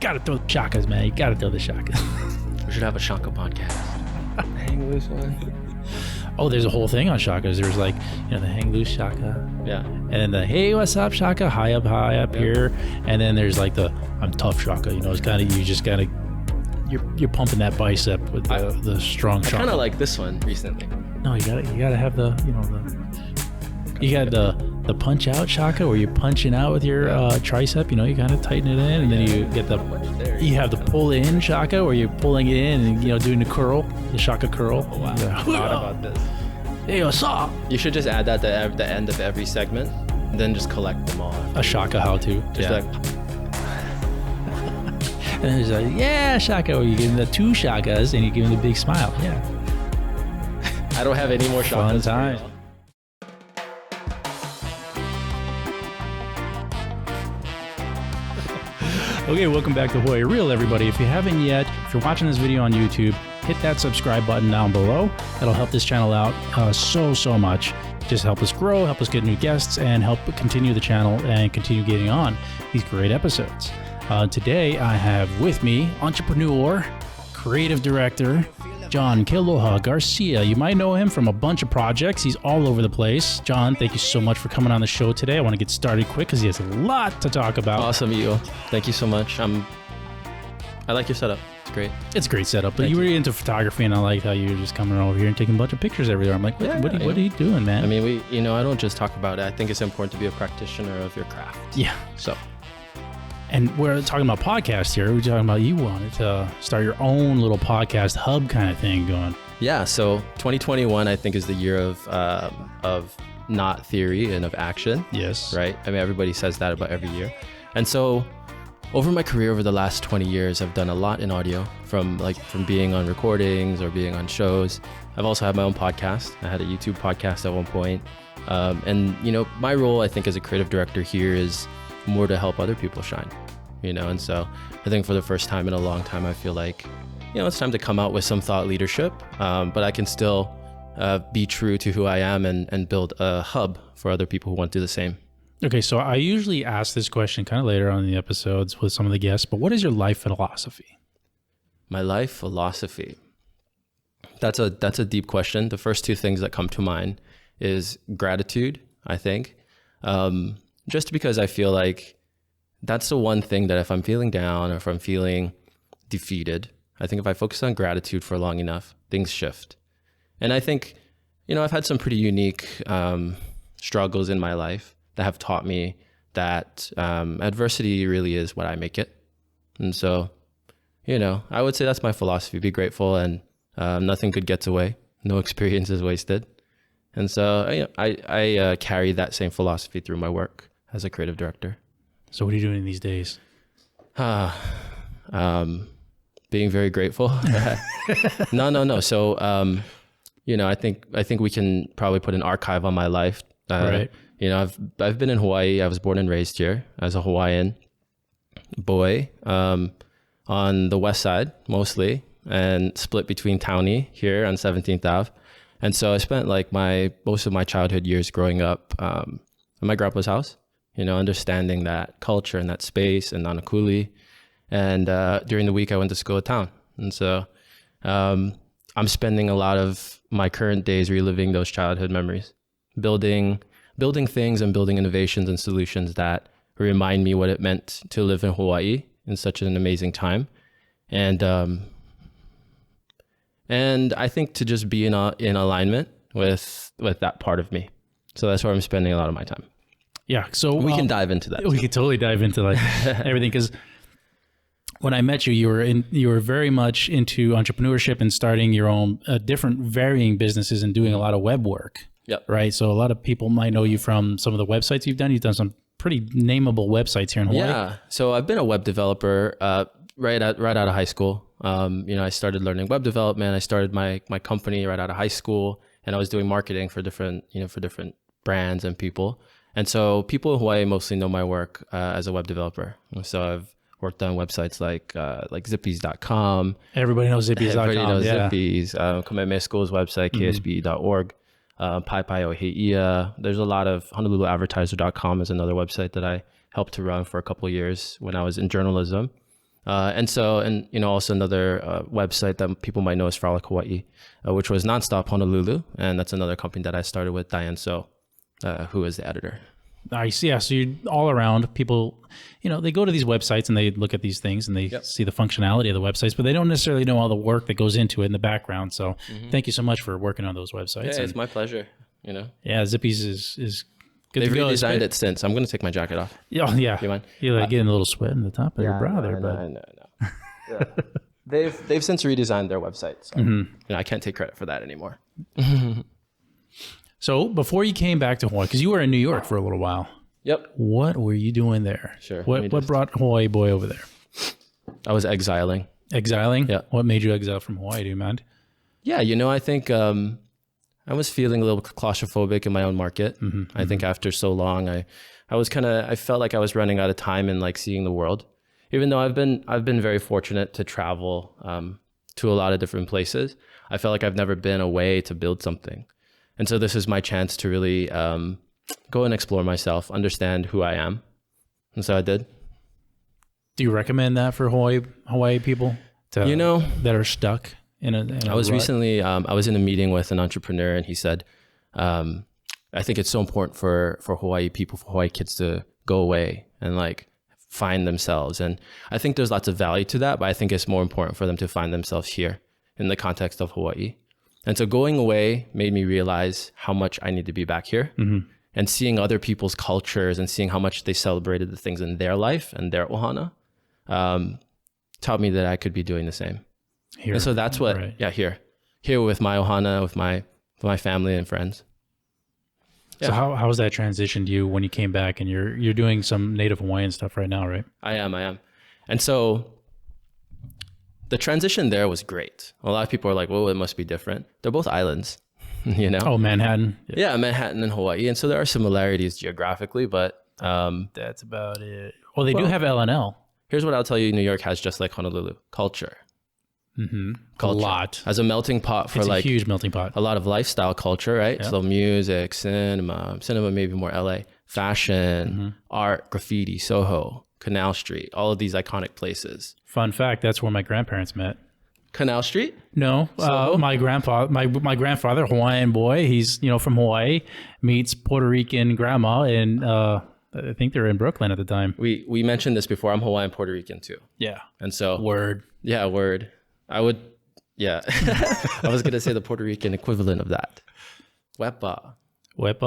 gotta throw the shakas, man. You gotta throw the shakas. We should have a shaka podcast. Hang loose one. Oh, there's a whole thing on shakas. There's like, the hang loose shaka. Yeah. And then the hey, what's up shaka, high up here. And then there's like the I'm tough shaka. It's kind of, you just gotta, you're pumping that bicep with the strong shaka. I kind of like this one recently. No, you gotta have the, you got the punch out shaka where you're punching out with your tricep. You kind of tighten it in, and then you get you have the pull in shaka where you're pulling it in and doing the curl, the shaka curl. Oh, wow. I forgot about this. Hey, what's up? You should just add that at the end of every segment, and then just collect them all. A shaka how to. Just like. And then there's like, yeah, shaka, where you give them the 2 shakas and you give them the big smile. Yeah. I don't have any more shakas. Fun time. Okay, welcome back to Hawaii Real, everybody. If you haven't yet, if you're watching this video on YouTube, hit that subscribe button down below. That'll help this channel out so much. Just help us grow, help us get new guests, and help continue the channel and continue getting on these great episodes. Today, I have with me entrepreneur, creative director, John Kealoha Garcia. You might know him from a bunch of projects. He's all over the place. John, thank you so much for coming on the show today. I want to get started quick because he has a lot to talk about. Awesome, Eagle. Thank you so much. I like your setup. It's great. It's a great setup. But you were into photography, and I like how you were just coming over here and taking a bunch of pictures everywhere. I'm like, what are you doing, man? I mean, I don't just talk about it. I think it's important to be a practitioner of your craft. Yeah. And we're talking about podcasts here. We're talking about you wanted to start your own little podcast hub kind of thing going. Yeah. So 2021, I think, is the year of not theory and of action. Yes. Right. I mean, everybody says that about every year. And so over my career, over the last 20 years, I've done a lot in audio, from being on recordings or being on shows. I've also had my own podcast. I had a YouTube podcast at one point. And my role, I think, as a creative director here is more to help other people shine, and so I think for the first time in a long time, I feel like, it's time to come out with some thought leadership, but I can still be true to who I am and build a hub for other people who want to do the same. Okay, so I usually ask this question kind of later on in the episodes with some of the guests, but what is your life philosophy? My life philosophy. That's a deep question. The first 2 things that come to mind is gratitude, I think. Just because I feel like that's the one thing that if I'm feeling down or if I'm feeling defeated, I think if I focus on gratitude for long enough, things shift. And I think, I've had some pretty unique struggles in my life that have taught me that adversity really is what I make it. And so, I would say that's my philosophy. Be grateful, and nothing good gets away. No experience is wasted. And so I carry that same philosophy through my work as a creative director. So what are you doing these days? Being very grateful. No. So, I think we can probably put an archive on my life. Right. I've been in Hawaii. I was born and raised here as a Hawaiian boy, on the west side mostly, and split between Townie here on 17th Ave. And so I spent most of my childhood years growing up at my grandpa's house, understanding that culture and that space and Nanakuli. And during the week, I went to school at town. And so I'm spending a lot of my current days reliving those childhood memories, building things and building innovations and solutions that remind me what it meant to live in Hawaii in such an amazing time. And I think to just be in alignment with that part of me. So that's where I'm spending a lot of my time. Yeah. So we can dive into that. We could totally dive into everything, because when I met you, you were very much into entrepreneurship and starting your own different varying businesses and doing a lot of web work. Yep. Right. So a lot of people might know you from some of the websites you've done. You've done some pretty nameable websites here in Hawaii. Yeah. So I've been a web developer right out of high school. I started learning web development. I started my company right out of high school, and I was doing marketing for different brands and people. And so people in Hawaii mostly know my work as a web developer. So I've worked on websites like zippies.com. Everybody knows zippies.com. Everybody knows Zippies. Kamehameha School's website, ksbe.org. Paipai Oheia. There's a lot of honoluluadvertiser.com is another website that I helped to run for a couple of years when I was in journalism. And also another website that people might know is Frolic Hawaii, which was Nonstop Honolulu. And that's another company that I started with, Diane So, who is the editor. I see. Yeah. So you're all around people, they go to these websites and they look at these things and they see the functionality of the websites, but they don't necessarily know all the work that goes into it in the background. So thank you so much for working on those websites. Yeah, it's my pleasure. Yeah. Zippy's is good They've to go. redesigned it since. I'm going to take my jacket off. Oh, yeah. You mind? You're getting a little sweat in the top of your brow there, but I know. Yeah. They've since redesigned their website. So, I can't take credit for that anymore. So before you came back to Hawaii, because you were in New York for a little while. Yep. What were you doing there? Sure. What brought Hawaii boy over there? I was exiling. Exiling? Yeah. What made you exile from Hawaii? Do you mind? Yeah. I think I was feeling a little claustrophobic in my own market. I think after so long, I felt like I was running out of time and like seeing the world. Even though I've been very fortunate to travel to a lot of different places, I felt like I've never been away to build something. And so this is my chance to really go and explore myself, understand who I am. And so I did. Do you recommend that for Hawaii people that are stuck in a I was rut? recently, I was in a meeting with an entrepreneur and he said, I think it's so important for Hawaii people, for Hawaii kids to go away and like find themselves. And I think there's lots of value to that, but I think it's more important for them to find themselves here in the context of Hawaii. And so going away made me realize how much I need to be back here and seeing other people's cultures and seeing how much they celebrated the things in their life and their ohana taught me that I could be doing the same. Here. And so that's what, here with my ohana, with my family and friends. So how was that transition to you when you came back and you're doing some native Hawaiian stuff right now, right? I am. And so the transition there was great. A lot of people are like, well, it must be different. They're both islands, Oh, Manhattan. Yeah, Manhattan and Hawaii. And so there are similarities geographically, but that's about it. Well, they do have LNL. Here's what I'll tell you. New York has, just like Honolulu, culture. Culture. A lot. As a melting pot for It's a huge melting pot. a lot of lifestyle culture, right? Yeah. So music, cinema maybe more LA, fashion, art, graffiti, Soho, Canal Street, all of these iconic places. Fun fact, that's where my grandparents met. Canal Street? No, my grandfather, Hawaiian boy, he's from Hawaii, meets Puerto Rican grandma, and I think they're in Brooklyn at the time. We mentioned this before. I'm Hawaiian Puerto Rican too. Yeah. And so Word. Yeah, word. I would, yeah. I was gonna say the Puerto Rican equivalent of that. Wepa. Okay.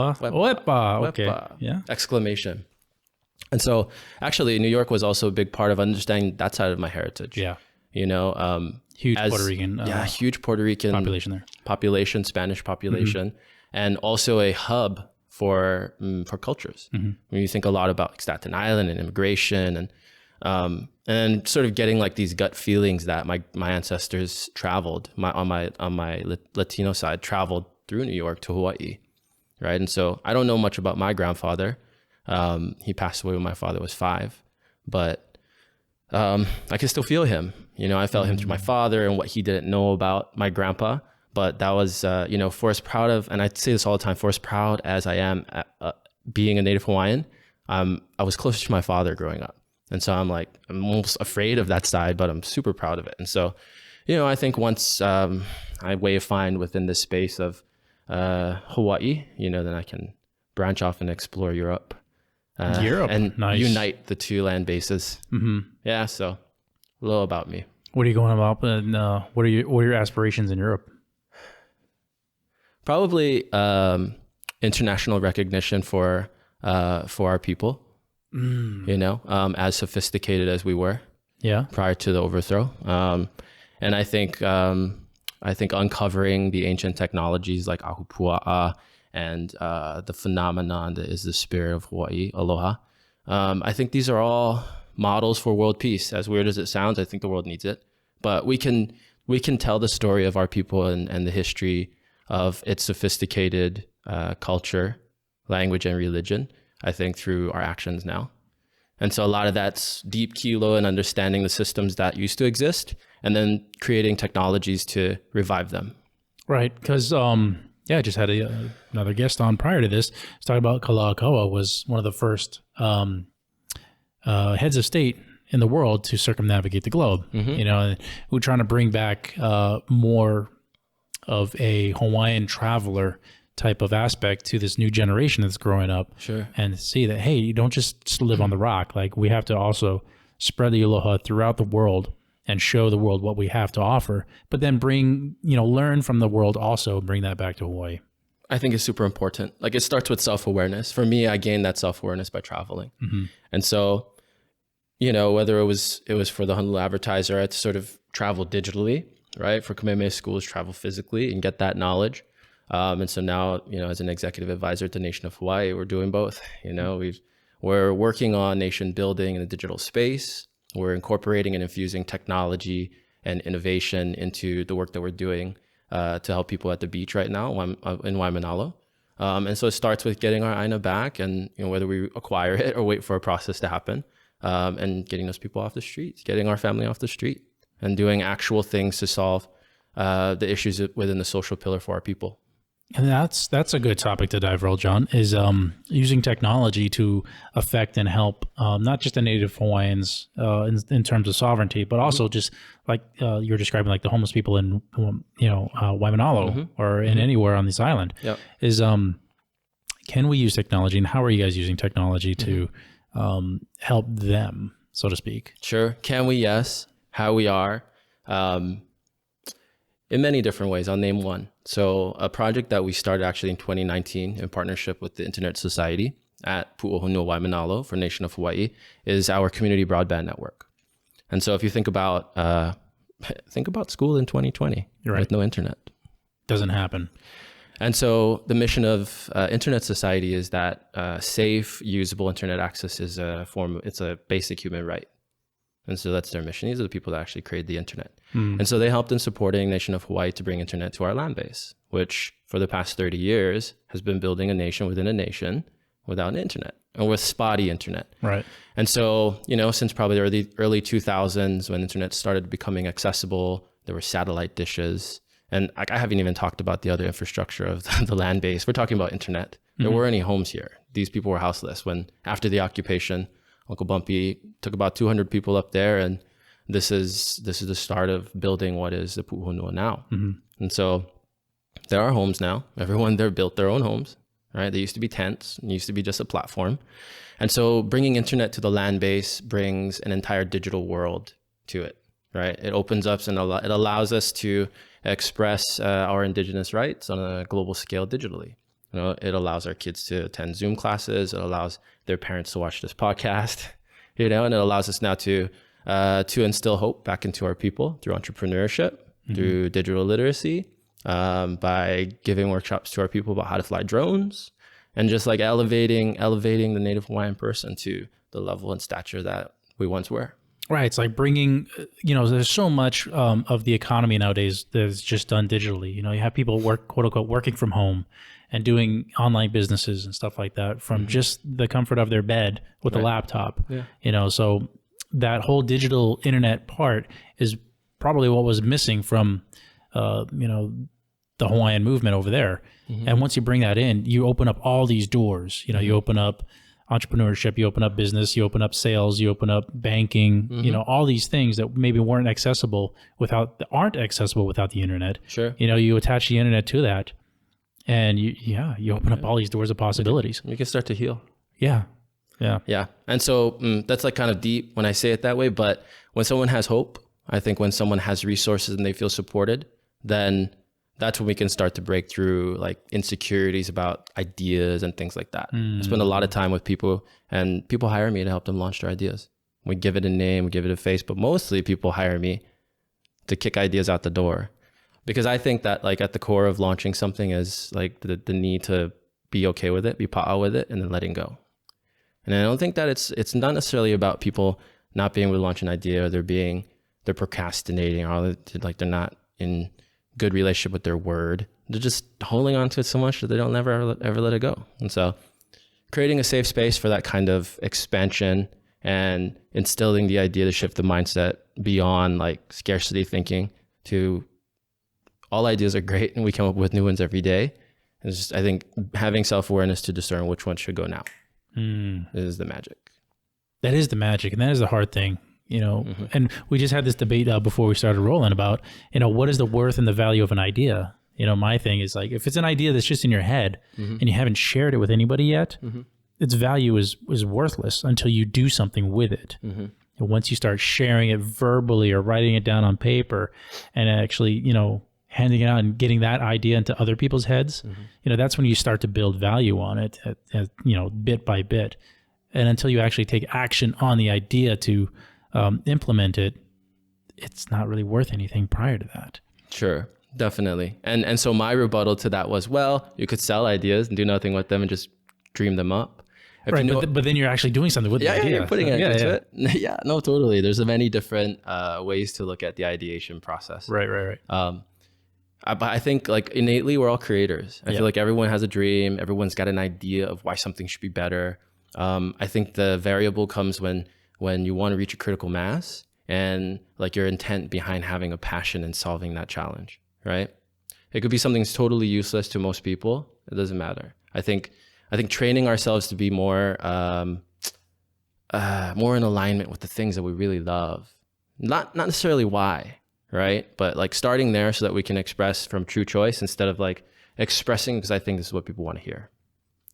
Wepa. Yeah. Exclamation. And so actually New York was also a big part of understanding that side of my heritage. Yeah. Huge Puerto Rican. Huge Puerto Rican population there. Spanish population, and also a hub for cultures. When you think a lot about like Staten Island and immigration and sort of getting like these gut feelings that my ancestors traveled, on my Latino side traveled through New York to Hawaii, right? And so I don't know much about my grandfather. He passed away when my father was 5, but I can still feel him. I felt him through my father and what he didn't know about my grandpa. But that was, for as proud of, and I say this all the time, for as proud as I am at, being a native Hawaiian, I was closer to my father growing up. And so I'm almost afraid of that side, but I'm super proud of it. And so, I think once I wayfind within this space of Hawaii, then I can branch off and explore Europe. And nice. Unite the two land bases. Yeah, so a little about me. What are you going about? And what are your aspirations in Europe? Probably international recognition for our people. As sophisticated as we were. Yeah. Prior to the overthrow, and I think uncovering the ancient technologies like ahupua'a and the phenomenon that is the spirit of Hawaii, aloha. I think these are all models for world peace. As weird as it sounds, I think the world needs it. But we can tell the story of our people and the history of its sophisticated culture, language, and religion, I think, through our actions now. And so a lot of that's deep Kealoha and understanding the systems that used to exist and then creating technologies to revive them. Right. Because, I just had another guest on prior to this. Talking about Kalakaua was one of the first heads of state in the world to circumnavigate the globe. You know, and we're trying to bring back more of a Hawaiian traveler type of aspect to this new generation that's growing up. Sure. And see that, hey, you don't just live on the rock. Like, we have to also spread the aloha throughout the world and show the world what we have to offer, but then bring, you know, learn from the world also, and bring that back to Hawaii. I think it's super important. Like, it starts with self-awareness. For me, I gained that self-awareness by traveling. And so, you know, whether it was for the Honolulu Advertiser, I had to sort of travel digitally, right? For Kamehameha Schools, travel physically and get that knowledge. And so now, you know, as an executive advisor at the Nation of Hawaii, we're doing both. You know, we're working on nation building in the digital space. We're incorporating and infusing technology and innovation into the work that we're doing to help people at the beach right now in Waimanalo. And so it starts with getting our Aina back, and, you know, whether we acquire it or wait for a process to happen, and getting those people off the streets, getting our family off the street, and doing actual things to solve the issues within the social pillar for our people. And that's a good topic to dive real, John, is using technology to affect and help not just the Native Hawaiians in terms of sovereignty, but also just like you're describing, like the homeless people in Waimanalo or in anywhere on this island. Yep. Is can we use technology, and how are you guys using technology to help them, so to speak? Sure. Can we? Yes. How we are. In many different ways. I'll name one. So a project that we started actually in 2019 in partnership with the Internet Society at Pu'uhonua Waimanalo for Nation of Hawaii is our community broadband network. And so if you think about school in 2020 with no internet. Doesn't happen. And so the mission of Internet Society is that safe, usable internet access is it's a basic human right. And so that's their mission. These are the people that actually created the internet. And so they helped in supporting Nation of Hawaii to bring internet to our land base, which for the past 30 years has been building a nation within a nation without an internet, or with spotty internet. Right. And so, you know, since probably the early 2000s, when internet started becoming accessible, there were satellite dishes. And I haven't even talked about the other infrastructure of the land base. We're talking about internet. There weren't any homes here. These people were houseless when, after the occupation, Uncle Bumpy took about 200 people up there, and this is the start of building what is the Pu'uhonua now. And so there are homes now. Everyone there built their own homes, right? They used to be tents, and used to be just a platform. And so bringing internet to the land base brings an entire digital world to it, right? It opens up and it allows us to express our indigenous rights on a global scale digitally. You know, it allows our kids to attend Zoom classes. It allows their parents to watch this podcast, you know, and it allows us now to instill hope back into our people through entrepreneurship, through digital literacy, by giving workshops to our people about how to fly drones, and just like elevating the Native Hawaiian person to the level and stature that we once were. Right. It's like bringing, you know, there's so much of the economy nowadays that's just done digitally. You know, you have people quote unquote, working from home and doing online businesses and stuff like that from just the comfort of their bed with a laptop. Yeah. You know, so that whole digital internet part is probably what was missing from, you know, the Hawaiian movement over there. And once you bring that in, you open up all these doors. You know, you open up entrepreneurship, you open up business, you open up sales, you open up banking, you know, all these things that maybe aren't accessible without the internet. Sure. You know, you attach the internet to that, and you open up all these doors of possibilities. You can start to heal. Yeah. And so that's like kind of deep when I say it that way, but when someone has hope, I think when someone has resources and they feel supported, then that's when we can start to break through like insecurities about ideas and things like that. I spend a lot of time with people, and people hire me to help them launch their ideas. We give it a name, we give it a face, but mostly people hire me to kick ideas out the door. Because I think that like at the core of launching something is like the need to be okay with it, be pa'a with it, and then letting go. And I don't think that it's not necessarily about people not being able to launch an idea, or they're procrastinating, or like they're not in good relationship with their word. They're just holding on to it so much that they don't ever let it go. And so creating a safe space for that kind of expansion and instilling the idea to shift the mindset beyond like scarcity thinking to all ideas are great and we come up with new ones every day. It's just, I think having self-awareness to discern which one should go now is the magic. That is the magic. And that is the hard thing. and we just had this debate before we started rolling about, what is the worth and the value of an idea? My thing is like, if it's an idea that's just in your head and you haven't shared it with anybody yet, its value is worthless until you do something with it. And once you start sharing it verbally or writing it down on paper and actually, handing it out and getting that idea into other people's heads, that's when you start to build value on it, bit by bit. And until you actually take action on the idea to implement it, it's not really worth anything prior to that. Sure, definitely. And so my rebuttal to that was, well, you could sell ideas and do nothing with them and just dream them up. Right, but then you're actually doing something with the idea. You're putting it into it. Yeah, no, totally. There's many different ways to look at the ideation process. Right. But I think like innately we're all creators. I feel like everyone has a dream. Everyone's got an idea of why something should be better. I think the variable comes when you want to reach a critical mass and like your intent behind having a passion and solving that challenge, right? It could be something that's totally useless to most people. It doesn't matter. I think training ourselves to be more in alignment with the things that we really love, not necessarily why, right? But like starting there so that we can express from true choice instead of like expressing because I think this is what people want to hear.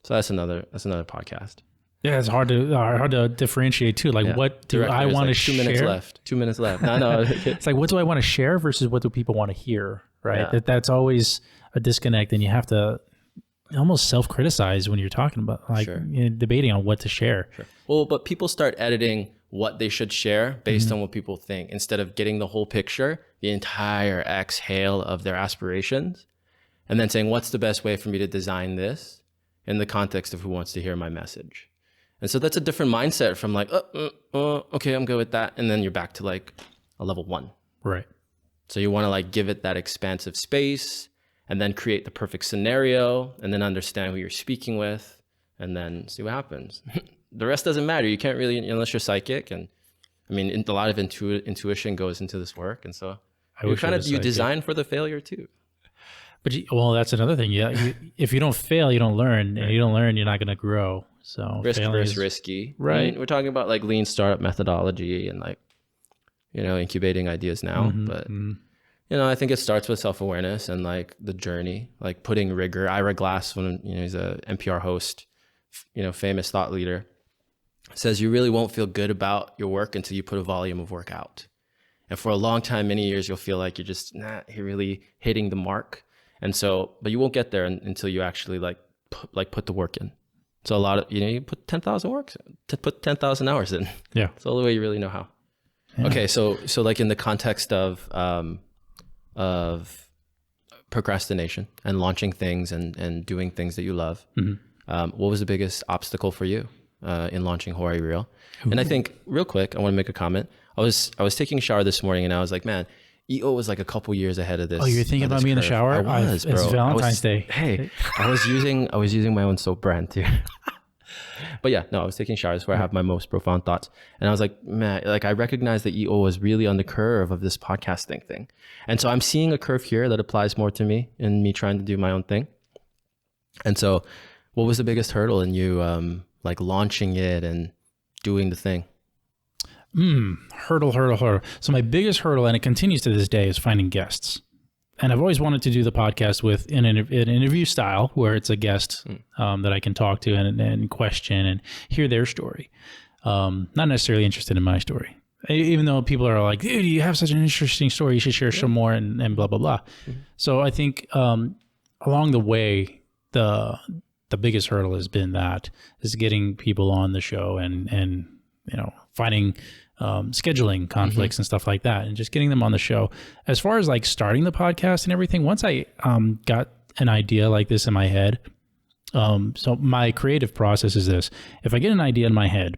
So that's another podcast. Yeah, it's hard to differentiate too. Like, what do I want to share? 2 minutes left. No. It's like, what do I want to share versus what do people want to hear, right? Yeah. That's always a disconnect, and you have to almost self-criticize when you're talking about debating on what to share. Sure. Well, but people start editing what they should share based on what people think instead of getting the whole picture, the entire exhale of their aspirations, and then saying, what's the best way for me to design this in the context of who wants to hear my message? And so that's a different mindset from like, okay, I'm good with that. And then you're back to like a level 1. Right. So you want to like give it that expansive space and then create the perfect scenario and then understand who you're speaking with and then see what happens. The rest doesn't matter. You can't really, unless you're psychic. And I mean, a lot of intuition goes into this work. And so you design for the failure too. But that's another thing. Yeah. If you don't fail, you don't learn, and you don't learn, you're not going to grow. So risk versus risky. Right. I mean, we're talking about like lean startup methodology and like, incubating ideas now, but I think it starts with self-awareness and like the journey, like putting rigor. Ira Glass, when he's a NPR host, famous thought leader, says you really won't feel good about your work until you put a volume of work out. And for a long time, many years, you'll feel like you're just not really hitting the mark. And so, but you won't get there until you actually put the work in. So a lot of, you put 10,000 hours in. Yeah. It's the only way you really know how. Yeah. Okay. So like in the context of procrastination and launching things and doing things that you love, what was the biggest obstacle for you in launching Hawaii Real? Ooh. And I think real quick, I want to make a comment. I was taking a shower this morning and I was like, man, EO was like a couple years ahead of this. Oh, you're thinking about me in the shower? I was, bro. It's Valentine's Day. Hey, I was using my own soap brand too. But yeah, no, I was taking showers where I have my most profound thoughts. And I was like, man, like I recognized that EO was really on the curve of this podcasting thing. And so I'm seeing a curve here that applies more to me in me trying to do my own thing. And so what was the biggest hurdle in you like launching it and doing the thing? Hurdle. So my biggest hurdle, and it continues to this day, is finding guests. And I've always wanted to do the podcast with an interview style where it's a guest that I can talk to and question and hear their story. Not necessarily interested in my story, even though people are like, dude, you have such an interesting story. You should share some more and blah, blah, blah. So I think along the way, the biggest hurdle has been getting people on the show and finding scheduling conflicts and stuff like that, and just getting them on the show. As far as like starting the podcast and everything, once I got an idea like this in my head, so my creative process is this: if I get an idea in my head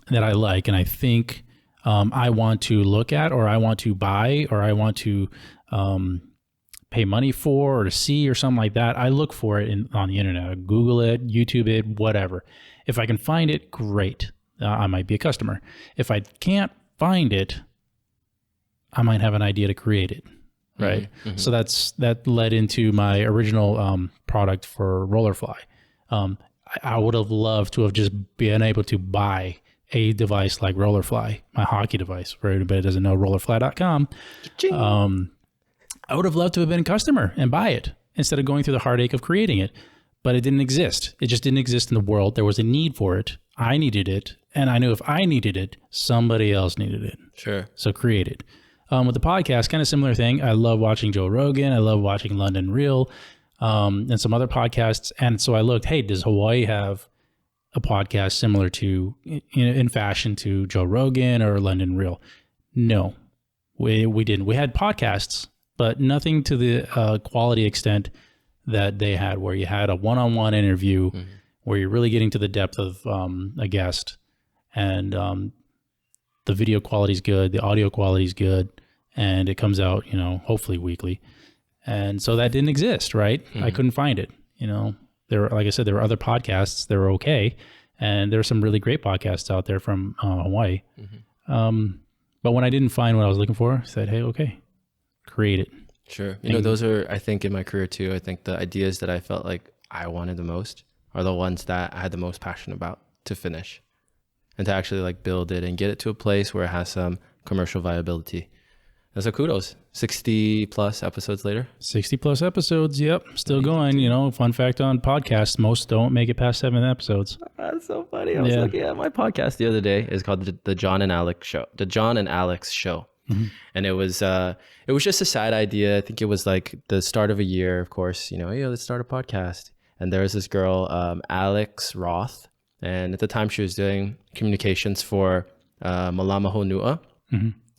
that I like and I think I want to look at, or I want to buy, or I want to pay money for, or to see, or something like that, I look for it on the internet. I Google it, YouTube it, whatever. If I can find it, great. I might be a customer. If I can't find it, I might have an idea to create it, right? So that led into my original product for Rollerfly. I would have loved to have just been able to buy a device like Rollerfly, my hockey device, for anybody that doesn't know, rollerfly.com, I would have loved to have been a customer and buy it instead of going through the heartache of creating it. But it didn't exist. It just didn't exist in the world. There was a need for it. I needed it. And I knew if I needed it, somebody else needed it. Sure. So create it. With the podcast, kind of similar thing. I love watching Joe Rogan. I love watching London Real, and some other podcasts. And so I looked, hey, does Hawaii have a podcast similar to, in fashion to Joe Rogan or London Real? No, we didn't. We had podcasts, but nothing to the quality extent that they had, where you had a one-on-one interview, where you're really getting to the depth of a guest, and the video quality is good, the audio quality is good, and it comes out, hopefully weekly. And so that didn't exist, right? I couldn't find it. There were, like I said, there were other podcasts that were okay, and there are some really great podcasts out there from Hawaii. But when I didn't find what I was looking for, I said, hey, okay, create it. Sure. Those are, I think, in my career too, I think the ideas that I felt like I wanted the most are the ones that I had the most passion about to finish and to actually like build it and get it to a place where it has some commercial viability. And so kudos, 60 plus episodes later. 60 plus episodes. Yep. Still going. Fun fact on podcasts, most don't make it past 7 episodes. That's so funny. I was looking at my podcast the other day. It's called the John and Alex Show. The John and Alex Show. And it was just a side idea. I think it was like the start of a year, of course, hey, let's start a podcast. And there was this girl, Alex Roth. And at the time she was doing communications for Malama Honua.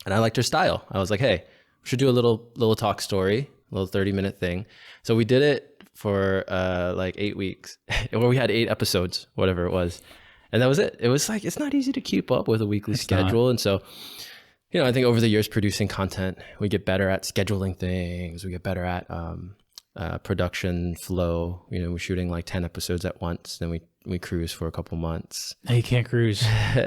And I liked her style. I was like, hey, we should do a little talk story, a little 30-minute thing. So we did it for like 8 weeks, where we had 8 episodes, whatever it was. And that was it. It was like, it's not easy to keep up with a weekly schedule. And so, I think over the years producing content, we get better at scheduling things. We get better at production flow. We're shooting like 10 episodes at once. Then we cruise for a couple months. No, you can't cruise.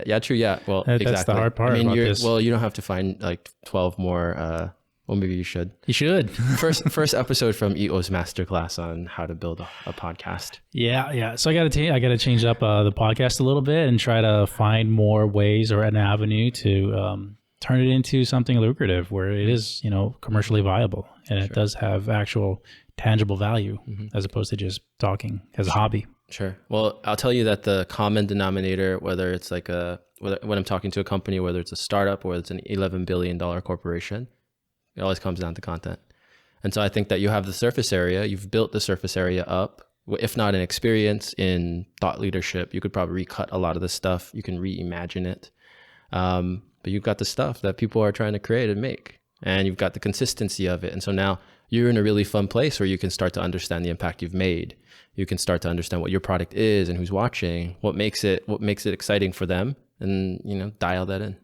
Yeah, true. Yeah. Well, that's exactly. the hard part about this. Well, you don't have to find like 12 more. Well, maybe you should. You should. First episode from EO's masterclass on how to build a podcast. Yeah. So I got to change up the podcast a little bit and try to find more ways or an avenue to turn it into something lucrative where it is, commercially viable and it does have actual tangible value as opposed to just talking as a hobby. Sure. Well, I'll tell you that the common denominator, whether it's like when I'm talking to a company, whether it's a startup or it's an $11 billion corporation, it always comes down to content. And so I think that you have the surface area, you've built the surface area up, if not in experience, in thought leadership. You could probably recut a lot of the stuff. You can reimagine it. But you've got the stuff that people are trying to create and make, and you've got the consistency of it. And so now you're in a really fun place where you can start to understand the impact you've made. You can start to understand what your product is and who's watching, what makes it exciting for them, and dial that in.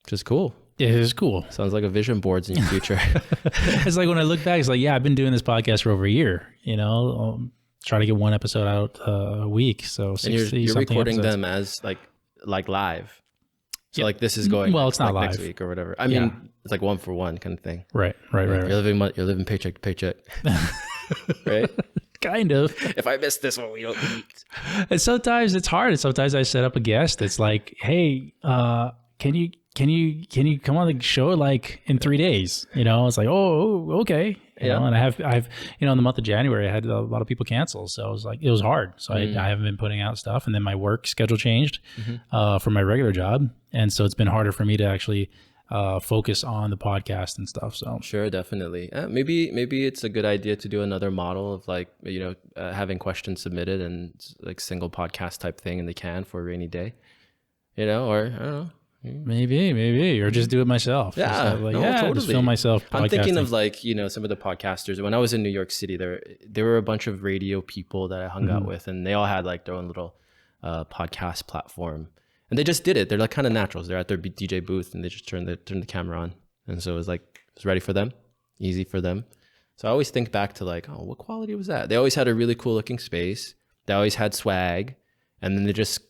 Which is cool. It is cool. Sounds like a vision boards in your future. It's like when I look back, it's like, yeah, I've been doing this podcast for over a year, try to get one episode out a week. So 60 and you're recording episodes. Them as like live. So like this is going well, it's not like live next week or whatever. I mean, it's like 1 for 1 kind of thing. Right. You're living paycheck to paycheck, right? Kind of. If I miss this one, we don't eat. And sometimes it's hard. And sometimes I set up a guest. It's like, hey, can you come on the show like in 3 days? It's like, oh, okay. And I've in the month of January, I had a lot of people cancel. So it was like, it was hard. So I haven't been putting out stuff. And then my work schedule changed for my regular job. And so it's been harder for me to actually focus on the podcast and stuff. So sure, definitely. Maybe it's a good idea to do another model of like, having questions submitted and like single podcast type thing in the can for a rainy day, or I don't know. Maybe, or just do it myself. Yeah, totally. Just film myself podcasting. I'm thinking of like, some of the podcasters. When I was in New York City, there were a bunch of radio people that I hung out with, and they all had like their own little podcast platform, and they just did it. They're like kind of naturals. They're at their DJ booth, and they just turn the camera on, and so it was ready for them, easy for them. So I always think back to like, oh, what quality was that? They always had a really cool looking space. They always had swag. And then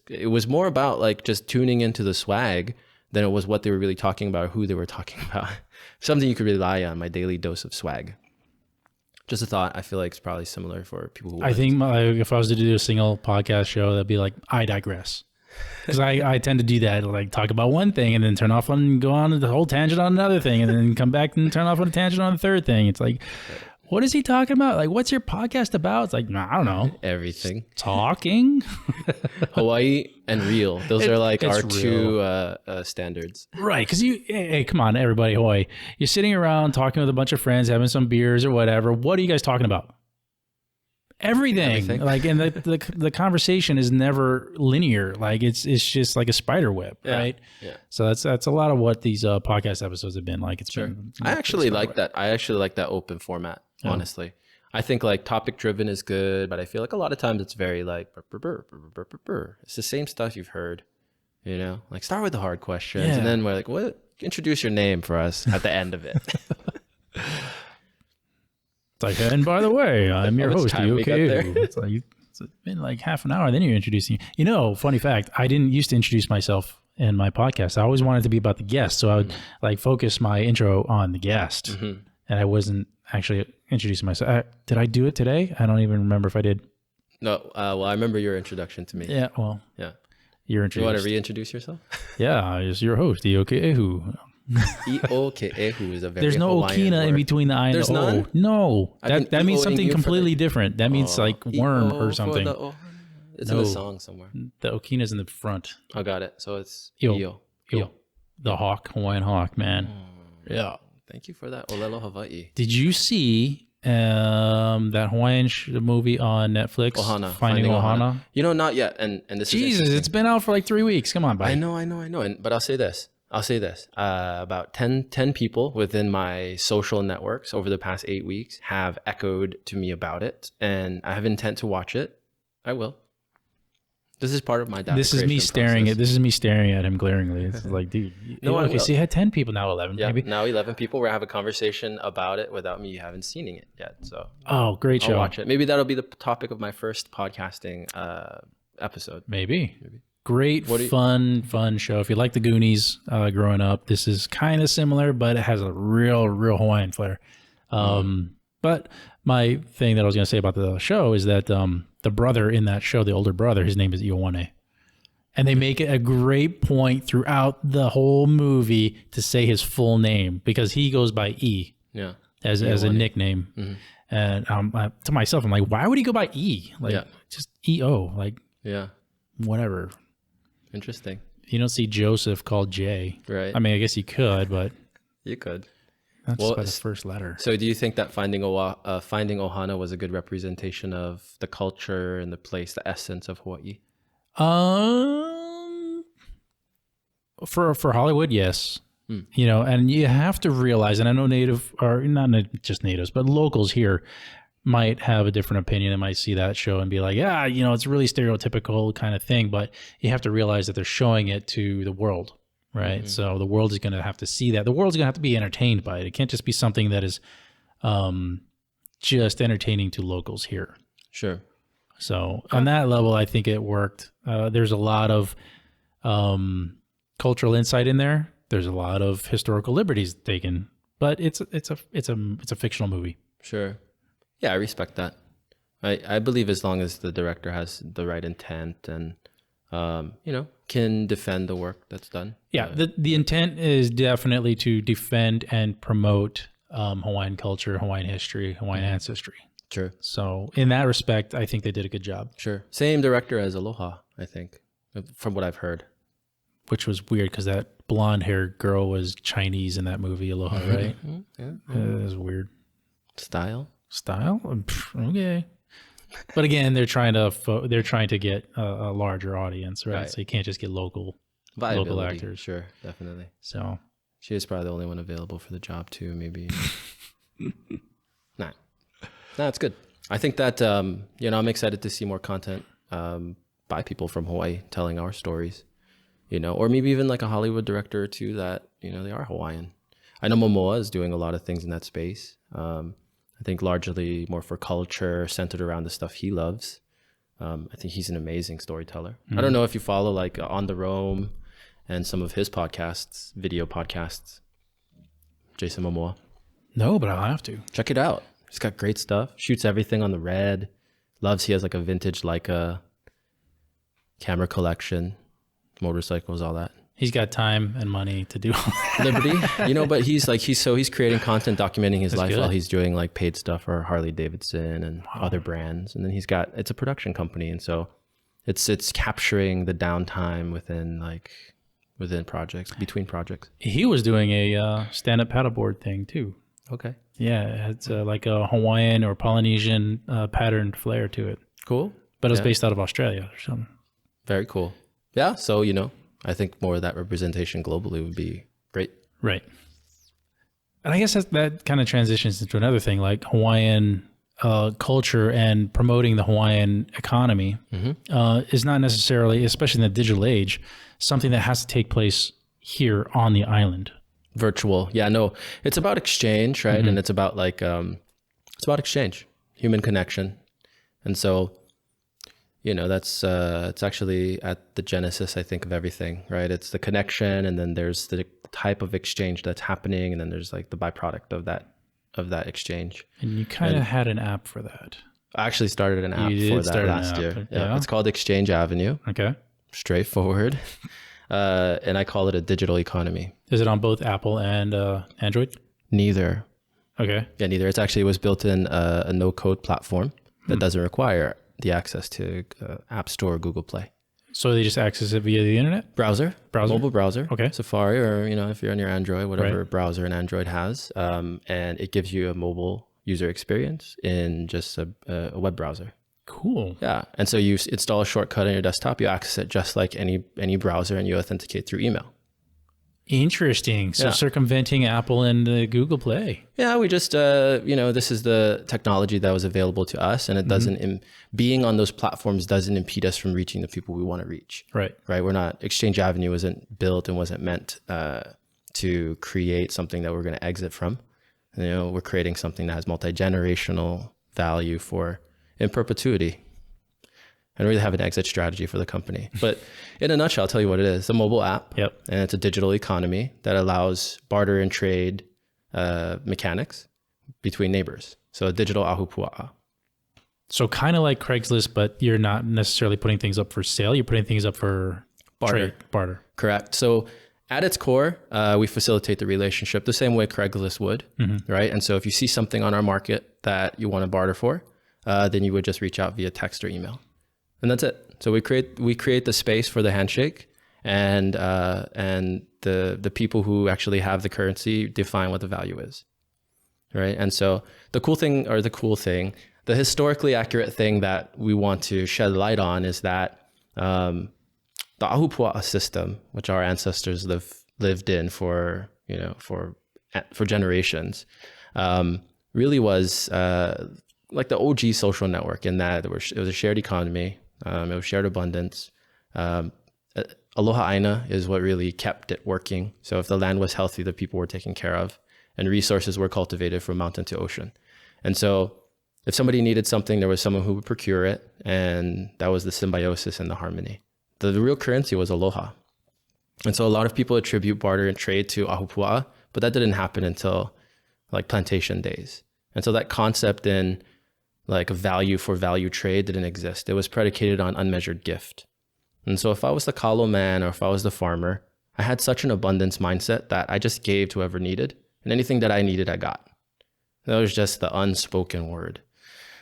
it was more about like just tuning into the swag than it was what they were really talking about or who they were talking about. Something you could rely on, my daily dose of swag. Just a thought. I feel like it's probably similar for people who I think if I was to do a single podcast show, that'd be like, I digress. Because I tend to do that, like talk about one thing and then turn off and go on the whole tangent on another thing and then come back and turn off on a tangent on the third thing. It's like, what is he talking about? Like, what's your podcast about? It's like, nah, I don't know. Everything. Talking. Hawaii and real. Those are like our real. two standards. Right. Because hey, come on, everybody, Hawaii. You're sitting around talking with a bunch of friends, having some beers or whatever. What are you guys talking about? Everything. Like, and the conversation is never linear. Like it's just like a spider web, right? Yeah. So that's a lot of what these podcast episodes have been like. It's been, I actually like that. I actually like that open format. Honestly, I think like topic driven is good, but I feel like a lot of times it's very like it's the same stuff you've heard. You know, like start with the hard questions, and then we're like, what? Introduce your name for us at the end of it. It's like, and by the way, I'm your host. Are you okay? It's been like half an hour. Then you're introducing. You know, funny fact, I didn't used to introduce myself in my podcast. I always wanted to be about the guest, so I would like focus my intro on the guest, and I wasn't actually introducing myself. Did I do it today? I don't even remember if I did. No. Well, I remember your introduction to me. Yeah. Well. Yeah. You're introduced. You want to reintroduce yourself? Yeah, it's your host, Iokeehu. Iokeehu is a very There's no Hawaiian Okina word. in between the I and There's the O. none? No. I've That means been something EOing you for completely different. That means like worm or something. It's in a song somewhere. The Okina's in the front. I got it. So it's Io. Io. The hawk, Hawaiian hawk, man. Yeah. Thank you for that. Olelo Hawaii. Did you see that Hawaiian movie on Netflix? Ohana. Finding Ohana? You know, not yet. And this Jesus, is it's been out for like 3 weeks. Come on, buddy. I know. But I'll say this. About 10 people within my social networks over the past 8 weeks have echoed to me about it. And I have intent to watch it. I will. This is part of my data This is me staring process. This is me staring at him glaringly. It's like, dude. No, okay, so you had 10 people, now 11 maybe. Now 11 people. We're having a conversation about it without me having seen it yet. So oh, great show. I'll watch it. Maybe that'll be the topic of my first podcasting episode. Maybe. Great, fun show. If you like the Goonies growing up, this is kind of similar, but it has a real Hawaiian flair. But my thing that I was going to say about the show is that the brother in that show, the older brother, his name is Ioane. And they make it a great point throughout the whole movie to say his full name because he goes by E as a nickname. And to myself, I'm like, why would he go by E? Like, just E-O. Like, whatever. Interesting. You don't see Joseph called J. Right. I mean, I guess you could, but you could. That's by the first letter. So do you think that Finding Ohana was a good representation of the culture and the place, the essence of Hawaii? For Hollywood, yes. You know, and you have to realize, and I know not just natives, but locals here might have a different opinion and might see that show and be like, yeah, you know, it's really stereotypical kind of thing, but you have to realize that they're showing it to the world. Right. So the world is going to have to see that. The world's going to have to be entertained by it. It can't just be something that is just entertaining to locals here. Sure. So on that level, I think it worked. There's a lot of cultural insight in there. There's a lot of historical liberties taken, but it's a fictional movie. Sure. Yeah, I respect that. I believe as long as the director has the right intent and can defend the work that's done. Yeah, the intent is definitely to defend and promote Hawaiian culture, Hawaiian history, Hawaiian ancestry. Sure. So in that respect, I think they did a good job. Sure. Same director as Aloha, I think, from what I've heard. Which was weird because that blonde-haired girl was Chinese in that movie, Aloha, right? Yeah. It was weird. Style? Okay. But again, they're trying to get a larger audience, right? So you can't just get local actors. Sure, definitely. So she is probably the only one available for the job too. Maybe. Nah, it's good. I think that I'm excited to see more content by people from Hawaii telling our stories. Or maybe even like a Hollywood director or two that they are Hawaiian. I know Momoa is doing a lot of things in that space. I think largely more for culture, centered around the stuff he loves. I think he's an amazing storyteller. I don't know if you follow like On the Roam and some of his podcasts, video podcasts. Jason Momoa. No, but I'll have to. Check it out. He's got great stuff. Shoots everything on the red. He has like a vintage Leica camera collection. motorcycles, all that. He's got time and money to do all that. Liberty, but he's creating content documenting his life good. while he's doing like paid stuff for Harley Davidson and other brands. And then it's a production company. And so it's capturing the downtime within projects, between projects. He was doing a stand-up paddleboard thing too. Okay. Yeah, it's like a Hawaiian or Polynesian patterned flair to it. Cool. But it's based out of Australia or something. Very cool. Yeah. So, I think more of that representation globally would be great. Right. And I guess that kind of transitions into another thing, like Hawaiian culture and promoting the Hawaiian economy is not necessarily, especially in the digital age, something that has to take place here on the island. Virtual. Yeah, no, it's about exchange, right? And it's about it's about exchange, human connection. And so, that's, it's actually at the genesis, I think, of everything, right? It's the connection, and then there's the type of exchange that's happening. And then there's like the byproduct of that exchange. And you kind of had an app for that. I actually started an app for that last year. Yeah. It's called ExchangeAvenue. Okay. Straightforward. And I call it a digital economy. Is it on both Apple and Android? Neither. Okay. Yeah, neither. It was built in a no-code platform that doesn't require the access to App Store or Google Play. So they just access it via the internet? Browser? Mobile browser. Okay. Safari, or, if you're on your Android, whatever browser an Android has. And it gives you a mobile user experience in just a web browser. Cool. Yeah. And so you install a shortcut on your desktop, you access it just like any browser, and you authenticate through email. Interesting. So circumventing Apple and Google Play. Yeah, we just, this is the technology that was available to us, and it doesn't, being on those platforms doesn't impede us from reaching the people we want to reach. Right. Right. ExchangeAvenue wasn't built and wasn't meant to create something that we're going to exit from. We're creating something that has multi-generational value in perpetuity. I don't really have an exit strategy for the company, but in a nutshell, I'll tell you what it is. It's a mobile app, and it's a digital economy that allows barter and trade mechanics between neighbors. So a digital ahupua'a. So kind of like Craigslist, but you're not necessarily putting things up for sale. You're putting things up for barter. Correct. So at its core, we facilitate the relationship the same way Craigslist would, right? And so if you see something on our market that you want to barter for, then you would just reach out via text or email. And that's it. So we create the space for the handshake, and the people who actually have the currency define what the value is, right? And so the historically accurate thing that we want to shed light on is that the ahupua'a system, which our ancestors lived in for generations, really was like the OG social network, in that it was a shared economy. It was shared abundance. Aloha aina is what really kept it working. So if the land was healthy, the people were taken care of, and resources were cultivated from mountain to ocean. And so if somebody needed something, there was someone who would procure it, and that was the symbiosis and the harmony. The real currency was aloha. And so a lot of people attribute barter and trade to ahupua'a, but that didn't happen until like plantation days. And so that concept in like a value for value trade didn't exist. It was predicated on unmeasured gift. And so if I was the kalo man, or if I was the farmer, I had such an abundance mindset that I just gave to whoever needed, and anything that I needed, I got. That was just the unspoken word.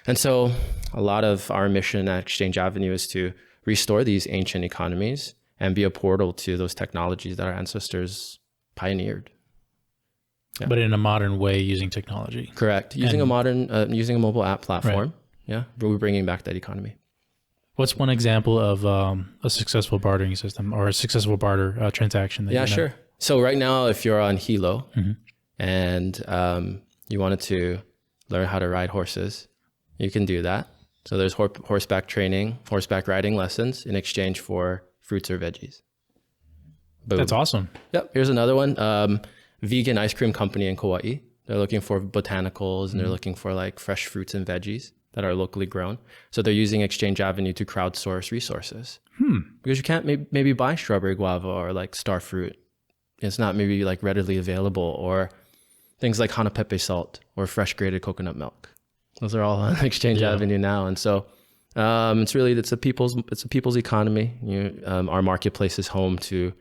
And so a lot of our mission at ExchangeAvenue is to restore these ancient economies and be a portal to those technologies that our ancestors pioneered. Yeah. But in a modern way, using technology. Correct. Using a mobile app platform. Right. Yeah. But we're bringing back that economy. What's one example of a successful bartering system or a successful barter transaction? Sure. So right now, if you're on Hilo and you wanted to learn how to ride horses, you can do that. So there's horseback training, horseback riding lessons in exchange for fruits or veggies. Boom. That's awesome. Yep. Here's another one. Vegan ice cream company in Kauai. They're looking for botanicals, and they're looking for like fresh fruits and veggies that are locally grown. So they're using ExchangeAvenue to crowdsource resources. Because you can't maybe buy strawberry guava or like star fruit. It's not maybe like readily available, or things like hanapepe salt or fresh grated coconut milk. Those are all on ExchangeAvenue now. And so It's a people's economy. Our marketplace is home to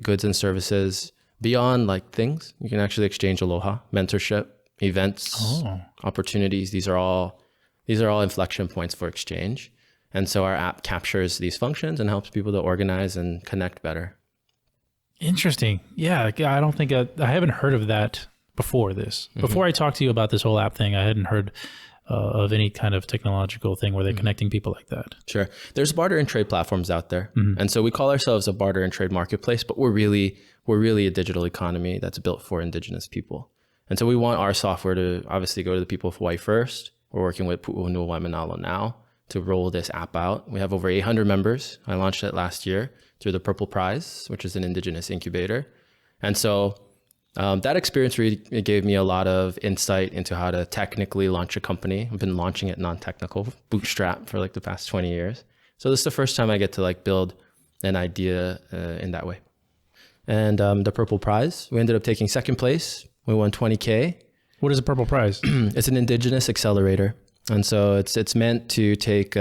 goods and services beyond like things. You can actually exchange aloha, mentorship, events, opportunities. These are all inflection points for exchange. And so our app captures these functions and helps people to organize and connect better. Interesting. Yeah. I don't think I haven't heard of that before this. Before I talked to you about this whole app thing, I hadn't heard of any kind of technological thing where they're connecting people like that. Sure. There's barter and trade platforms out there. And so we call ourselves a barter and trade marketplace, but we're really a digital economy that's built for indigenous people. And so we want our software to obviously go to the people of Hawaii first. We're working with Pu'uhonua Waimanalo now to roll this app out. We have over 800 members. I launched it last year through the Purple Prize, which is an indigenous incubator. And so that experience really gave me a lot of insight into how to technically launch a company. I've been launching it non-technical, bootstrap for like the past 20 years. So this is the first time I get to like build an idea in that way. And the Purple Prize, we ended up taking second place. We won $20K. What is the Purple Prize? It's an indigenous accelerator. And so it's meant to take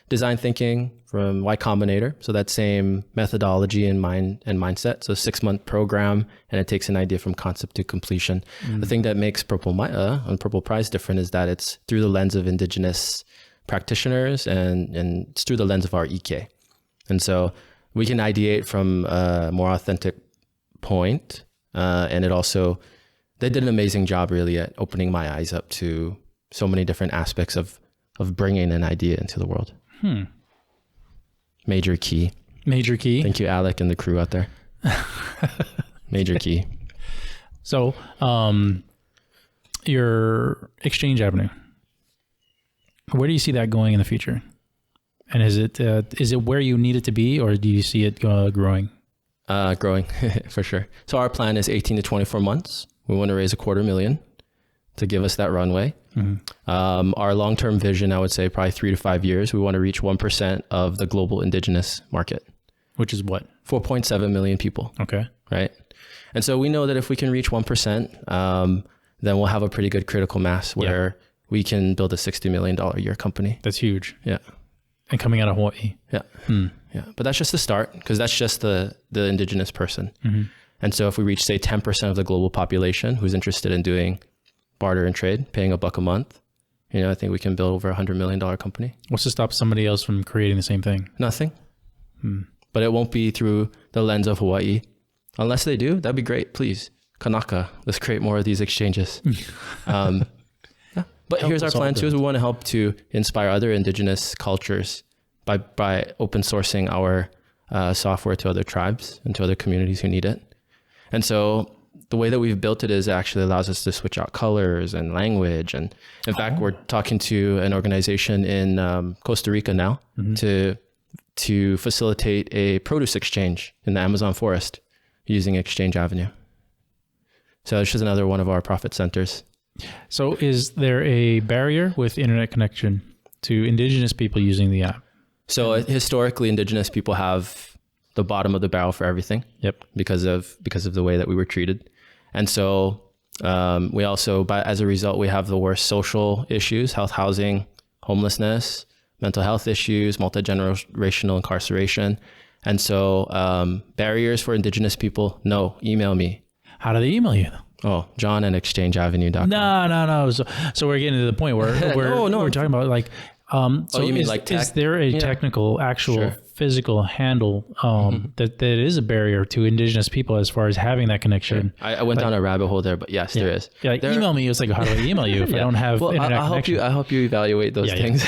design thinking from Y Combinator. So that same methodology and mindset. So 6-month program, and it takes an idea from concept to completion. The thing that makes Purple Prize different is that it's through the lens of indigenous practitioners and it's through the lens of our EK. And so we can ideate from a more authentic point. And they did an amazing job really at opening my eyes up to so many different aspects of bringing an idea into the world. Major key. Thank you, Alec, and the crew out there. Major key. So, your ExchangeAvenue, where do you see that going in the future? And is it where you need it to be, or do you see it growing? Growing for sure. So our plan is 18 to 24 months. We want to raise $250,000 to give us that runway. Our long-term vision, I would say probably 3 to 5 years, we want to reach 1% of the global indigenous market. Which is what? 4.7 million people. Okay. Right. And so we know that if we can reach 1%, then we'll have a pretty good critical mass where we can build a $60 million a year company. That's huge. Yeah. And coming out of Hawaii. Yeah. Yeah. But that's just the start, because that's just the indigenous person. And so if we reach, say, 10% of the global population who's interested in doing barter and trade, paying $1 a month, I think we can build over $100 million company. What's to stop somebody else from creating the same thing? Nothing. But it won't be through the lens of Hawaii. Unless they do, that'd be great. Please, Kanaka, let's create more of these exchanges. But here's our plan too, is we want to help to inspire other indigenous cultures by open sourcing our software to other tribes and to other communities who need it. And so the way that we've built it is actually allows us to switch out colors and language. And in fact, we're talking to an organization in Costa Rica now to facilitate a produce exchange in the Amazon forest using ExchangeAvenue. So it's just another one of our profit centers. So is there a barrier with internet connection to indigenous people using the app? So historically, indigenous people have the bottom of the barrel for everything. Yep. Because of the way that we were treated. And so we also, as a result, we have the worst social issues: health, housing, homelessness, mental health issues, multi-generational incarceration. And so barriers for indigenous people, no, email me. How do they email you? Oh, John at ExchangeAvenue.com. No. So we're getting to the point where we're talking about like, so you mean like tech? Is there a technical, actual physical handle that is a barrier to indigenous people as far as having that connection? I went down a rabbit hole there, but yes, there is. Yeah, email me. It's like, how do I email you if I don't have internet connection? I'll help you evaluate those things.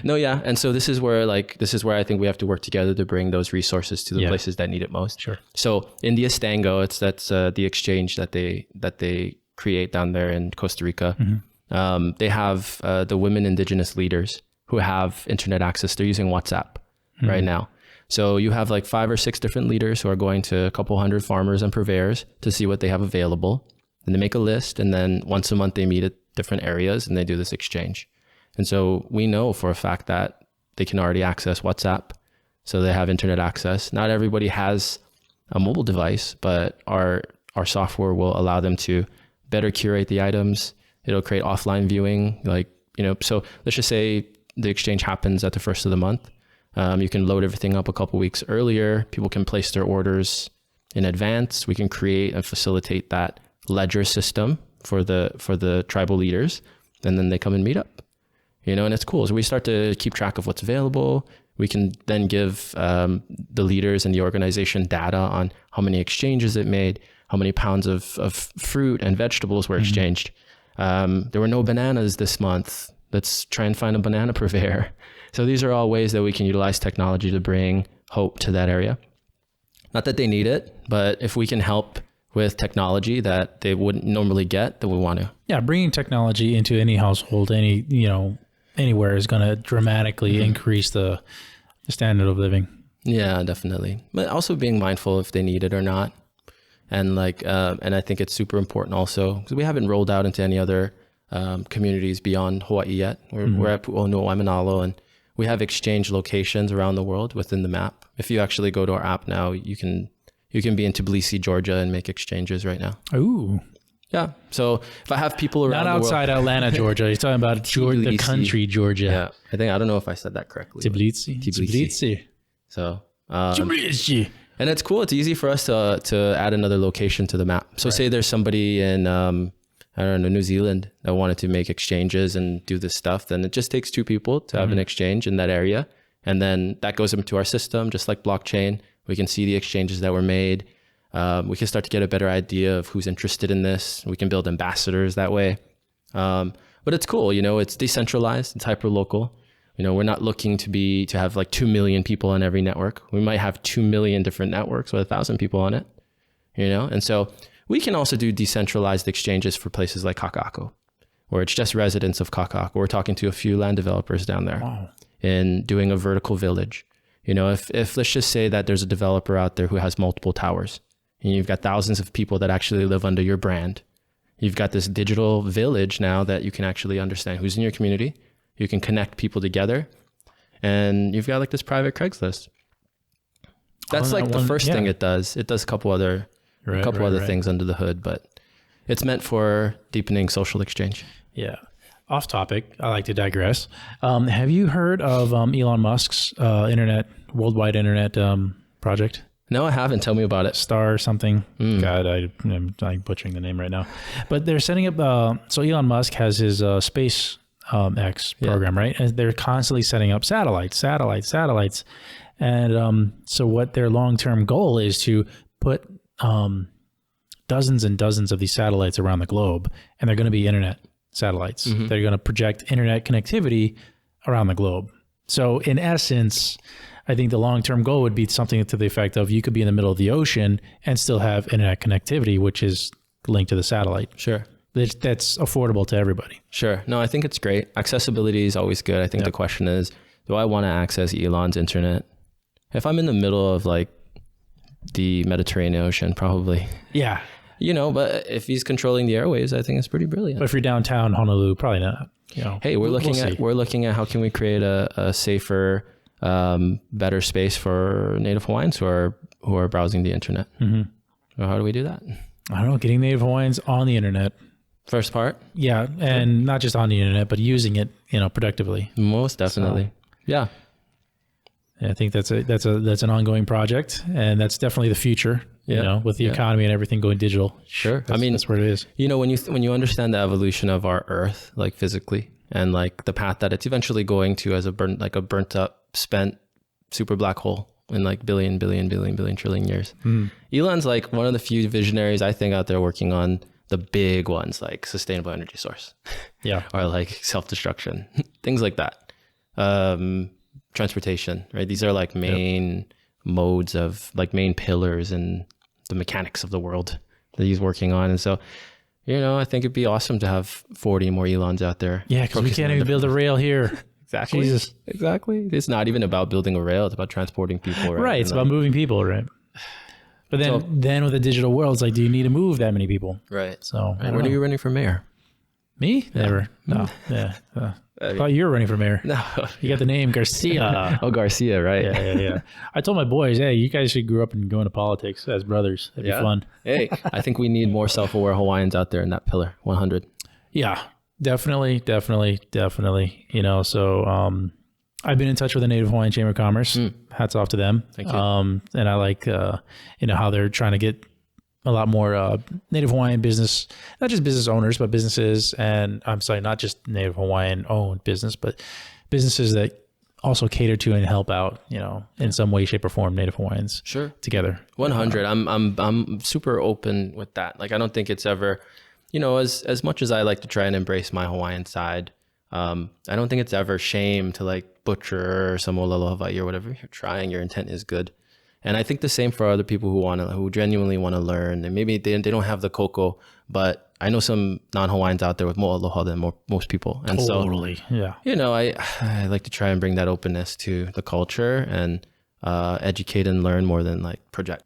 No, and so this is where I think we have to work together to bring those resources to the places that need it most. Sure. So in the Estango, that's the exchange that they create down there in Costa Rica. They have the women indigenous leaders who have internet access. They're using WhatsApp right now. So you have like 5 or 6 different leaders who are going to a couple hundred farmers and purveyors to see what they have available. And they make a list, and then once a month they meet at different areas and they do this exchange. And so we know for a fact that they can already access WhatsApp. So they have internet access. Not everybody has a mobile device, but our software will allow them to better curate the items. It'll create offline viewing, so let's just say the exchange happens at the first of the month. You can load everything up a couple weeks earlier. People can place their orders in advance. We can create and facilitate that ledger system for the tribal leaders, and then they come and meet up, and it's cool. So we start to keep track of what's available. We can then give the leaders and the organization data on how many exchanges it made, how many pounds of fruit and vegetables were exchanged. There were no bananas this month. Let's try and find a banana purveyor. So these are all ways that we can utilize technology to bring hope to that area. Not that they need it, but if we can help with technology that they wouldn't normally get, then we want to. Yeah, bringing technology into any household, anywhere is going to dramatically increase the standard of living. Yeah, definitely. But also being mindful if they need it or not. And and I think it's super important also because we haven't rolled out into any other communities beyond Hawaii yet. We're at Pu'onu, Waimanalo, and we have exchange locations around the world within the map. If you actually go to our app now, you can be in Tbilisi, Georgia, and make exchanges right now. Ooh. Yeah. So if I have people around not outside the world, Atlanta, Georgia. He's talking about the country, Georgia. Yeah. I don't know if I said that correctly. Tbilisi. So, Tbilisi. And it's cool. It's easy for us to add another location to the map. So say there's somebody in, New Zealand that wanted to make exchanges and do this stuff, then it just takes two people to have an exchange in that area. And then that goes into our system, just like blockchain. We can see the exchanges that were made. We can start to get a better idea of who's interested in this. We can build ambassadors that way. But it's cool, it's decentralized, it's hyper-local. We're not looking to have like 2 million people on every network. We might have 2 million different networks with 1,000 people on it, And so we can also do decentralized exchanges for places like Kaka'ako, where it's just residents of Kaka'ako. We're talking to a few land developers down there and doing a vertical village. If let's just say that there's a developer out there who has multiple towers and you've got thousands of people that actually live under your brand, you've got this digital village now that you can actually understand who's in your community. You can connect people together, and you've got like this private Craigslist. That's the first thing it does. It does a couple other things under the hood, but it's meant for deepening social exchange. Yeah. Off topic. I like to digress. Have you heard of Elon Musk's worldwide internet project? No, I haven't. Tell me about it. Star something. God, I'm butchering the name right now. But they're setting up. So Elon Musk has his space X program, right? And they're constantly setting up satellites. And so what their long-term goal is to put dozens and dozens of these satellites around the globe, and they're going to be internet satellites. They're going to project internet connectivity around the globe. So in essence, I think the long-term goal would be something to the effect of you could be in the middle of the ocean and still have internet connectivity, which is linked to the satellite. Sure. That's affordable to everybody. Sure. No, I think it's great. Accessibility is always good. I think the question is, do I want to access Elon's internet? If I'm in the middle of like the Mediterranean Ocean, probably. Yeah. But if he's controlling the airwaves, I think it's pretty brilliant. But if you're downtown Honolulu, probably not. Hey, we're looking at how can we create a safer, better space for Native Hawaiians who are browsing the internet. Well, how do we do that? I don't know. Getting Native Hawaiians on the internet. First part? Yeah, and not just on the internet, but using it, productively. Most definitely. So, yeah. I think that's an ongoing project, and that's definitely the future. With the economy and everything going digital. Sure. That's where it is. When you understand the evolution of our Earth, like physically, and like the path that it's eventually going to as a burnt up, spent super black hole in like billion trillion years. Elon's like one of the few visionaries I think out there working on the big ones, like sustainable energy source. Yeah. Or like self-destruction, things like that. Transportation, right? These are like main modes of like main pillars in the mechanics of the world that he's working on. And so, I think it'd be awesome to have 40 more Elons out there. Yeah, because we can't even build a rail here. Exactly. Jesus. Exactly. It's not even about building a rail. It's about transporting people. Right. It's about moving people. Right. But then with the digital world, it's like, do you need to move that many people? Right. So when are you running for mayor? Me? Never. No. Yeah. I thought you were running for mayor. No. You got the name Garcia. Oh, Garcia, right. Yeah. I told my boys, hey, you guys should grow up and go into politics as brothers. That'd be fun. Hey, I think we need more self-aware Hawaiians out there in that pillar, 100. Yeah. Definitely. You know, so I've been in touch with the Native Hawaiian Chamber of Commerce. Hats off to them. Thank you. And I like, you know, how they're trying to get a lot more Native Hawaiian business, not just business owners, but businesses, and I'm sorry, not just Native Hawaiian owned business, but businesses that also cater to and help out, you know, in some way, shape, or form, Native Hawaiians together. 100. I'm super open with that. Like, I don't think it's ever, you know, as much as I like to try and embrace my Hawaiian side, I don't think it's ever shame to like butcher some olelo Hawaii or whatever you're trying. Your intent is good. And I think the same for other people who genuinely want to learn, and maybe they don't have the koko, but I know some non-Hawaiians out there with more aloha than most people. And totally. So, yeah, you know, I like to try and bring that openness to the culture and educate and learn more than like project.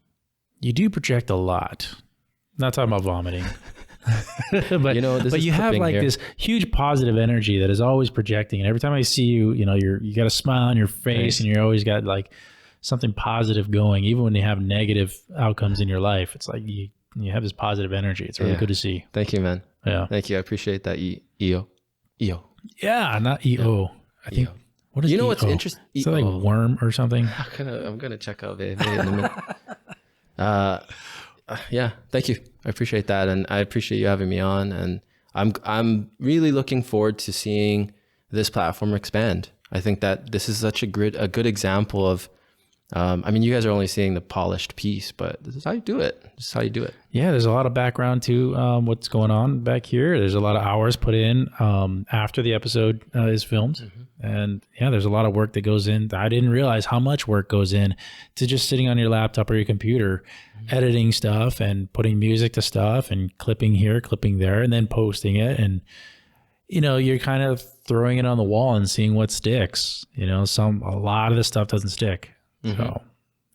You do project a lot. Not talking about vomiting. but you know, but you have like here. This huge positive energy that is always projecting. And every time I see you, you know, you got a smile on your face, and you're always got like something positive going, even when you have negative outcomes in your life. It's like you have this positive energy. It's really good to see. Thank you, man. Yeah. Thank you. I appreciate that. EO. Yeah, not EO. I think. What is know EO? what's interesting? Is that like worm or something? I'm gonna check out maybe in a minute. Yeah. Thank you. I appreciate that, and I appreciate you having me on. And I'm really looking forward to seeing this platform expand. I think that this is such a good example of. I mean, you guys are only seeing the polished piece, but this is how you do it. This is how you do it. Yeah, there's a lot of background to what's going on back here. There's a lot of hours put in after the episode is filmed. And yeah, there's a lot of work that goes in. I didn't realize how much work goes in to just sitting on your laptop or your computer, editing stuff and putting music to stuff and clipping here, clipping there, and then posting it. And, you know, you're kind of throwing it on the wall and seeing what sticks. You know, a lot of the stuff doesn't stick. So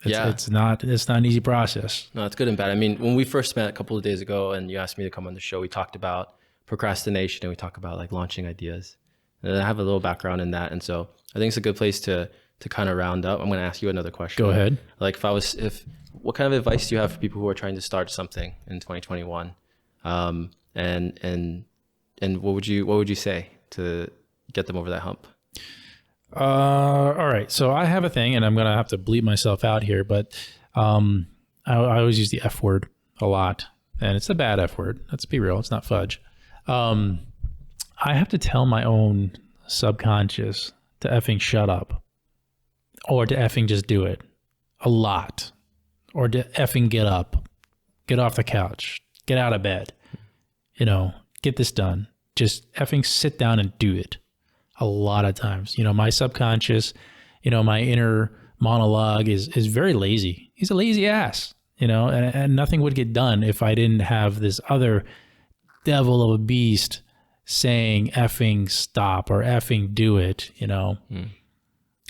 it's not an easy process. No, it's good and bad. I mean, when we first met a couple of days ago and you asked me to come on the show, we talked about procrastination and we talked about like launching ideas. And I have a little background in that. And so I think it's a good place to kind of round up. I'm going to ask you another question. Go ahead. Like what kind of advice do you have for people who are trying to start something in 2021? And what would you say to get them over that hump? All right. So I have a thing, and I'm going to have to bleep myself out here, but I always use the F word a lot, and it's a bad F word. Let's be real. It's not fudge. I have to tell my own subconscious to effing shut up, or to effing just do it a lot, or to effing get up, get off the couch, get out of bed, you know, get this done. Just effing sit down and do it. A lot of times, you know, my subconscious, you know, my inner monologue is very lazy. He's a lazy ass, you know, and nothing would get done if I didn't have this other devil of a beast saying effing stop or effing do it, you know.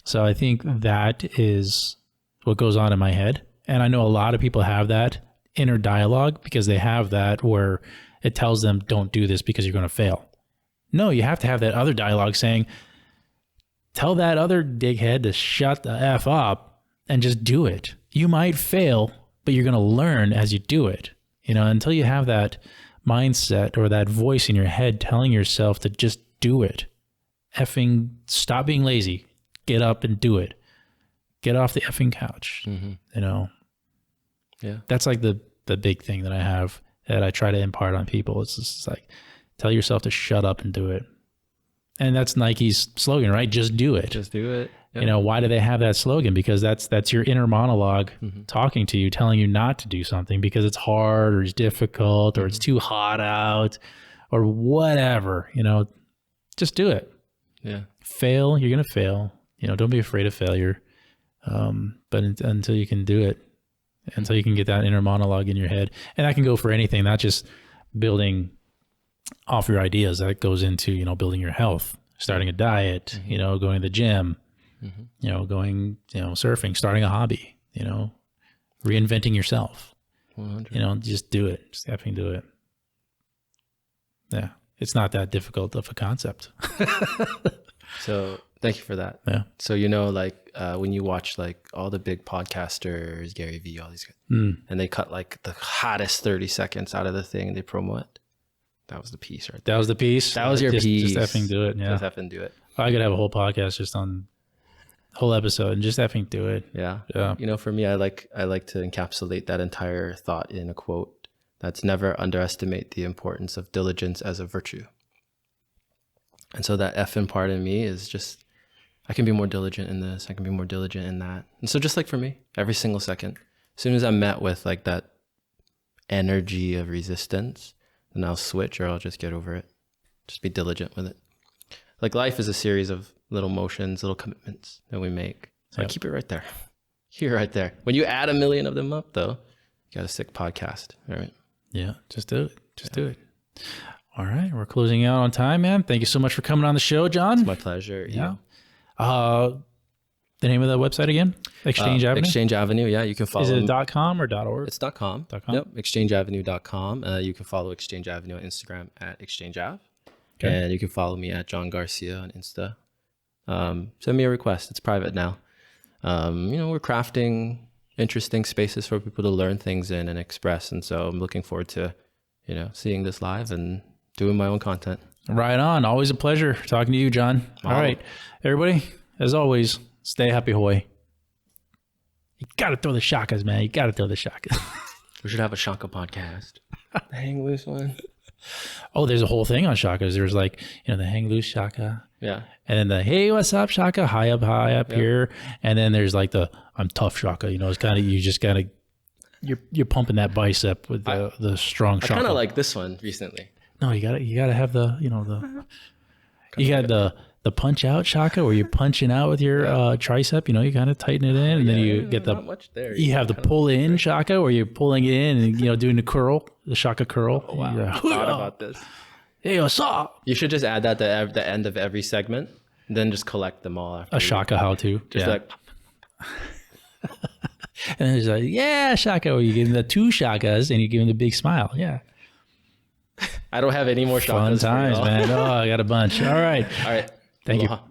So I think that is what goes on in my head. And I know a lot of people have that inner dialogue because they have that where it tells them don't do this because you're going to fail. No, you have to have that other dialogue saying, tell that other dighead to shut the F up and just do it. You might fail, but you're going to learn as you do it. You know, until you have that mindset or that voice in your head telling yourself to just do it. Effing stop being lazy. Get up and do it. Get off the effing couch. You know? Yeah. That's like the big thing that I have that I try to impart on people. It's just like, tell yourself to shut up and do it. And that's Nike's slogan, right? Just do it. Just do it. Yep. You know, why do they have that slogan? Because that's your inner monologue talking to you, telling you not to do something because it's hard or it's difficult or it's too hot out or whatever, you know, just do it. Yeah. Fail, you're going to fail. You know, don't be afraid of failure. But until you can do it, until you can get that inner monologue in your head. And that can go for anything, not just building off your ideas. That goes into, you know, building your health, starting a diet, you know, going to the gym, you know, going, you know, surfing, starting a hobby, you know, reinventing yourself. 100. You know, just do it. Just effing do it. Yeah. It's not that difficult of a concept. So thank you for that. Yeah. So, you know, like when you watch like all the big podcasters, Gary Vee, all these guys, and they cut like the hottest 30 seconds out of the thing and they promo it. That was the piece right That there. was the piece. That was your piece. Just effing do it. Yeah. Just effing do it. I could have a whole podcast just on whole episode and just effing do it. Yeah. Yeah. You know, for me, I like to encapsulate that entire thought in a quote. That's never underestimate the importance of diligence as a virtue. And so that effing part in me is just, I can be more diligent in this. I can be more diligent in that. And so just like for me, every single second, as soon as I'm met with like that energy of resistance, then I'll switch or I'll just get over it. Just be diligent with it. Like life is a series of little motions, little commitments that we make. So I keep it right there. Here, right there. When you add 1 million of them up though, you got a sick podcast. All right. Yeah. Just do it. Just do it. All right. We're closing out on time, man. Thank you so much for coming on the show, John. It's my pleasure. Yeah. The name of the website again? Exchange Avenue? Exchange Avenue, yeah. You can follow. Is it .com or .org? It's .com. .com? Yep. ExchangeAvenue.com. You can follow Exchange Avenue on Instagram at ExchangeAv. Okay. And you can follow me at John Garcia on Insta. Send me a request. It's private now. We're crafting interesting spaces for people to learn things in and express. And so I'm looking forward to, seeing this live and doing my own content. Right on. Always a pleasure talking to you, John. All right. Everybody, as always, stay happy, Hawaii. You got to throw the shakas, man. You got to throw the shakas. We should have a shaka podcast. The hang loose one. Oh, there's a whole thing on shakas. There's like, the hang loose shaka. Yeah. And then the, hey, what's up, shaka? High up here. And then there's like the, I'm tough shaka. It's kind of, you just got to, you're pumping that bicep with the strong shaka. I kind of like this one recently. No, you gotta have the, you got the punch out shaka where you're punching out with your tricep, you kind of tighten it in and then you get the, not much there. You have the pull in shaka where you're pulling it in and, doing the shaka curl. Oh, wow. I thought about this. Hey, what's up? You should just add that at the end of every segment and then just collect them all after. A shaka how to. Just like. And then there's like, yeah, shaka, where you give them the 2 shakas and you give them the big smile. Yeah. I don't have any more shakas. Fun times, man. Oh, I got a bunch. All right. All right. Thank Aloha. you.